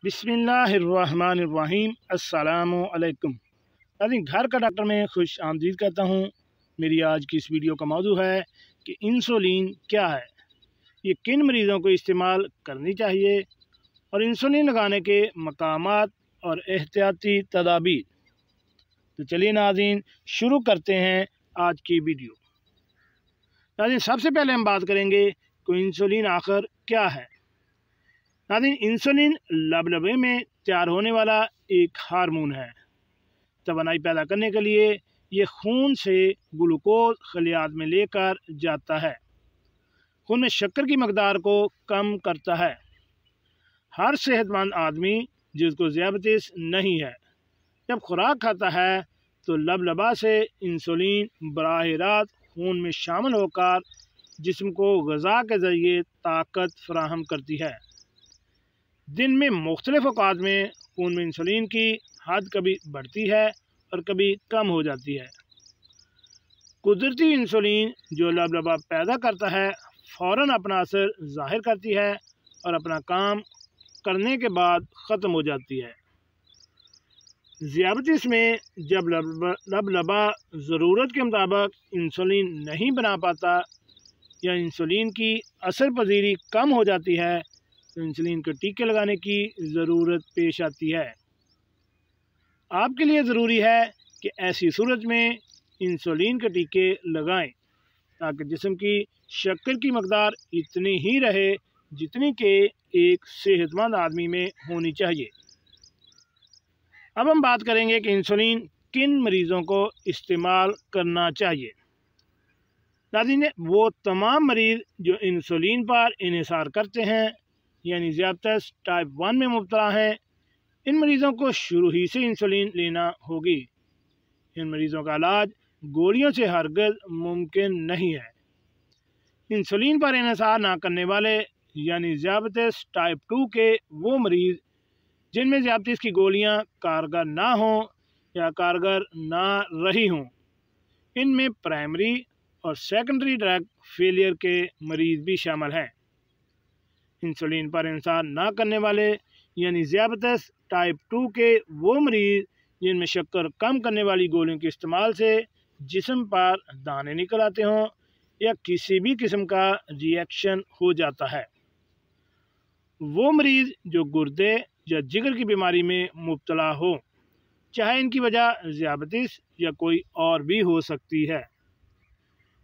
बिस्मिल्लाहिर्रहमानिर्रहीम। अस्सलामु अलैकुम। नाज़रीन, घर का डॉक्टर में खुश आमदीद कहता हूँ। मेरी आज की इस वीडियो का मौजू है कि इंसुलिन क्या है, ये किन मरीज़ों को इस्तेमाल करनी चाहिए और इंसुलिन लगाने के मकामात और एहतियाती तदाबीर। तो चलिए नाज़रीन, शुरू करते हैं आज की वीडियो। नाज़रीन, सबसे पहले हम बात करेंगे कि इंसुलिन आखिर क्या है। नाज़रीन, इंसुलिन लबलबे में तैयार होने वाला एक हार्मोन है। तवानाई पैदा करने के लिए ये खून से ग्लूकोज खलियात में लेकर जाता है, खून में शक्कर की मकदार को कम करता है। हर सेहतमंद आदमी जिसको ज़ियाबतीस नहीं है, जब खुराक खाता है तो लबलबा से इंसुलिन बराह रास्त खून में शामिल होकर जिस्म को ग़िज़ा के ज़रिए ताकत फराहम करती है। दिन में मुख्तलिफ औक़ात में खून में इंसुलिन की हद कभी बढ़ती है और कभी कम हो जाती है। कुदरती इंसुलिन जो लबलबा पैदा करता है फ़ौरन अपना असर ज़ाहिर करती है और अपना काम करने के बाद ख़त्म हो जाती है। ज़ियाबतीस में जब लबलबा ज़रूरत के मुताबिक इंसुलिन नहीं बना पाता या इंसुलिन की असर पजीरी कम हो जाती है तो इंसुलिन के टीके लगाने की ज़रूरत पेश आती है। आपके लिए ज़रूरी है कि ऐसी सूरत में इंसुलिन के टीके लगाएं ताकि जिस्म की शक्कर की मकदार इतनी ही रहे जितनी कि एक सेहतमंद आदमी में होनी चाहिए। अब हम बात करेंगे कि इंसुलिन किन मरीज़ों को इस्तेमाल करना चाहिए। नाज़रीन, वो तमाम मरीज़ जो इंसुलिन पर इन्हिसार करते हैं यानी ज़ियाबतीस टाइप 1 में मुब्तला हैं, इन मरीज़ों को शुरू ही से इंसुलिन लेना होगी। इन मरीज़ों का इलाज गोलियों से हरगिज़ मुमकिन नहीं है। इंसुलिन पर इन्हिसार ना करने वाले यानी ज़ियाबतीस टाइप 2 के वो मरीज़ जिनमें ज़ियाबतीस की गोलियां कारगर ना हों या कारगर ना रही हों, इनमें प्राइमरी और सेकेंडरी ड्रग फेलियर के मरीज़ भी शामिल हैं। इंसुलिन पर इन्हिसार ना करने वाले यानी ज़ियाबतीस टाइप 2 के वो मरीज़ जिनमें शक्कर कम करने वाली गोलियों के इस्तेमाल से जिस्म पर दाने निकल आते हों या किसी भी किस्म का रिएक्शन हो जाता है। वो मरीज़ जो गुर्दे या जिगर की बीमारी में मुब्तला हो, चाहे इनकी वजह ज़ियाबतीस या कोई और भी हो सकती है।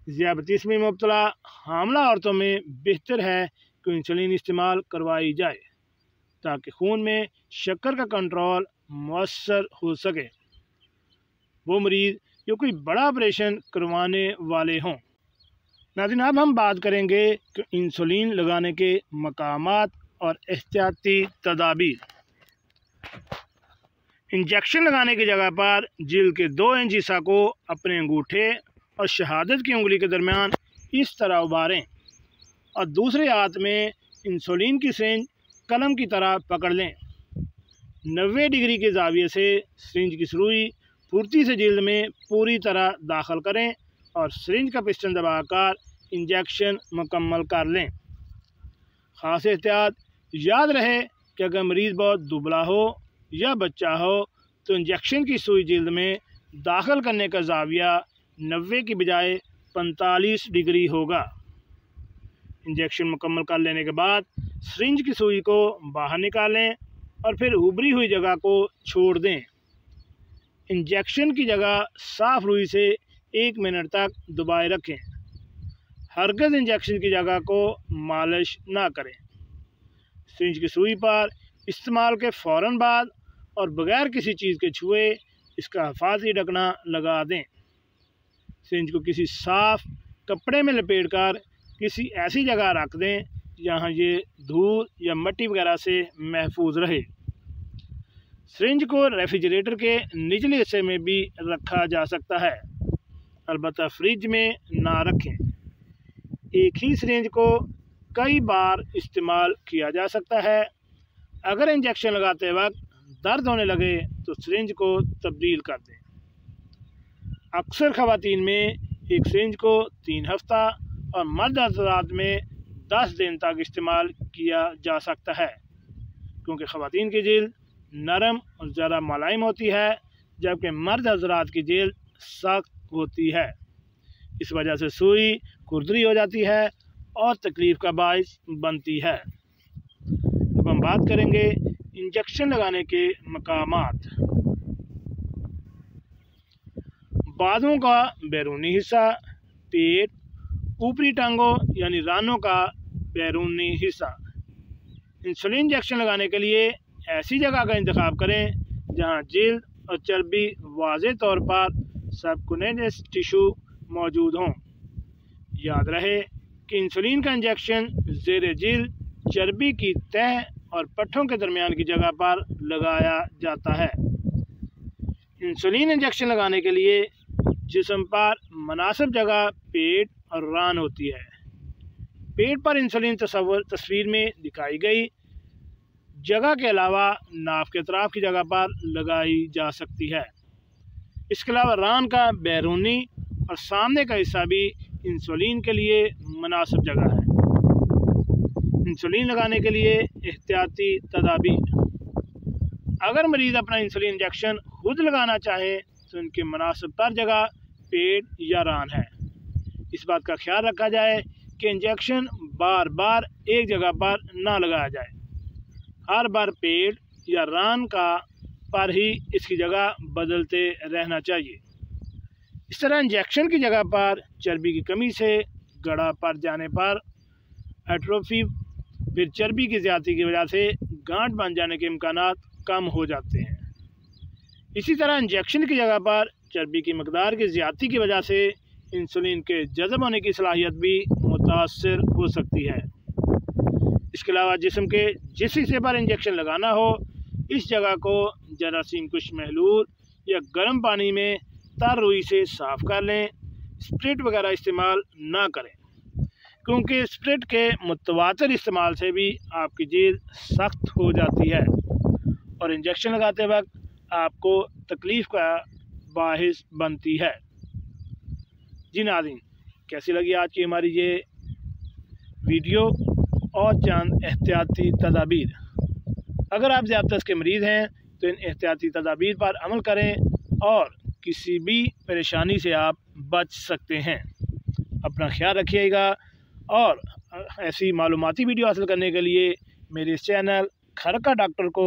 ज़ियाबतीस में मुब्तला हामला औरतों में बेहतर है कि इंसुलिन इस्तेमाल करवाई जाए ताकि खून में शक्कर का कंट्रोल मुअस्सर हो सके। वो मरीज़ जो कोई बड़ा ऑपरेशन करवाने वाले हों। नाज़रीन, अब हम बात करेंगे कि इंसुलिन लगाने के मकामात और एहतियाती तदाबीर। इंजेक्शन लगाने की जगह पर जिल्द के 2 इंच हिस्सा को अपने अंगूठे और शहादत की उंगली के दरमियान इस तरह उबारें और दूसरे हाथ में इंसुलिन की सिरिंज कलम की तरह पकड़ लें। 90 डिग्री के ज़ाविये से सिरिंज की सुई फुर्ती से जिल्द में पूरी तरह दाखिल करें और सिरिंज का पिस्टन दबाकर इंजेक्शन मुकम्मल कर लें। ख़ास एहतियात याद रहे कि अगर मरीज़ बहुत दुबला हो या बच्चा हो तो इंजेक्शन की सुई जिल्द में दाखिल करने का ज़ाविया 90 की बजाय 45 डिग्री होगा। इंजेक्शन मुकम्मल कर लेने के बाद सिरिंज की सुई को बाहर निकालें और फिर उभरी हुई जगह को छोड़ दें। इंजेक्शन की जगह साफ़ रुई से 1 मिनट तक दबाए रखें। हरगिज़ इंजेक्शन की जगह को मालिश ना करें। सिरिंज की सुई पर इस्तेमाल के फ़ौरन बाद और बग़ैर किसी चीज़ के छुए इसका हिफाज़ती ढकना लगा दें। सिरिंज को किसी साफ़ कपड़े में लपेट कर किसी ऐसी जगह रख दें जहाँ ये धूल या मिट्टी वगैरह से महफूज रहे। सिरिंज को रेफ्रिजरेटर के निचले हिस्से में भी रखा जा सकता है, अलबत्ता फ्रिज में ना रखें। एक ही सिरिंज को कई बार इस्तेमाल किया जा सकता है। अगर इंजेक्शन लगाते वक्त दर्द होने लगे तो सिरिंज को तब्दील कर दें। अक्सर ख़वातीन में एक सिरिंज को 3 हफ्ता और मर्द हज़रात में 10 दिन तक इस्तेमाल किया जा सकता है। क्योंकि ख़वातीन की जिल्द नरम और ज़रा मुलायम होती है, जबकि मर्द हज़रात की जिल्द सख्त होती है। इस वजह से सुई खुरदरी हो जाती है और तकलीफ़ का बाइस बनती है। अब हम बात करेंगे इंजेक्शन लगाने के मकामात। बाजुओं का बैरूनी हिस्सा, पेट, ऊपरी टांगों यानी रानों का बैरूनी हिस्सा। इंसुलिन इंजेक्शन लगाने के लिए ऐसी जगह का इंतखाब करें जहां जिल्द और चर्बी वाज़े तौर पर सबक्यूटेनियस टिश्यू मौजूद हों। याद रहे कि इंसुलिन का इंजेक्शन ज़ेरे जिल्द चर्बी की तह और पट्ठों के दरमियान की जगह पर लगाया जाता है। इंसुलिन इंजेक्शन लगाने के लिए जिस्म पर मुनासिब जगह पेट और रान होती है। पेट पर इंसुलिन तस्वीर में दिखाई गई जगह के अलावा नाफ के अतराफ की जगह पर लगाई जा सकती है। इसके अलावा रान का बैरूनी और सामने का हिस्सा भी इंसुलिन के लिए मुनासिब जगह है। इंसुलिन लगाने के लिए एहतियाती तदाबीर। अगर मरीज़ अपना इंसुलिन इंजेक्शन खुद लगाना चाहे तो उनकी मुनासिब तर जगह पेट या रान है। इस बात का ख्याल रखा जाए कि इंजेक्शन बार बार एक जगह पर ना लगाया जाए। हर बार पेट या रान का पर ही इसकी जगह बदलते रहना चाहिए। इस तरह इंजेक्शन की जगह पर चर्बी की कमी से गड़ा पड़ जाने पर एट्रोफी, फिर चर्बी की ज़्यादती की वजह से गांठ बन जाने के इम्कानात कम हो जाते हैं। इसी तरह इंजेक्शन की जगह पर चर्बी की मकदार की ज़्यादती की वजह से इंसुलिन के जज़ब होने की सलाहियत भी मुतासर हो सकती है। इसके अलावा जिस्म के जिस हिस्से पर इंजेक्शन लगाना हो, इस जगह को जरासीम कुश महलूल या गर्म पानी में तर रुई से साफ़ कर लें। स्प्रिट वगैरह इस्तेमाल ना करें, क्योंकि स्प्रिट के मुतवातिर इस्तेमाल से भी आपकी जिल्द सख्त हो जाती है और इंजेक्शन लगाते वक्त आपको तकलीफ़ का बाहिस बनती है। जी नाज़रीन, कैसी लगी आज की हमारी ये वीडियो और चंद एहतियाती तदाबीर। अगर आप ज़ियादत के मरीज़ हैं तो इन एहतियाती तदाबीर पर अमल करें और किसी भी परेशानी से आप बच सकते हैं। अपना ख्याल रखिएगा और ऐसी मालूमाती वीडियो हासिल करने के लिए मेरे इस चैनल घर का डॉक्टर को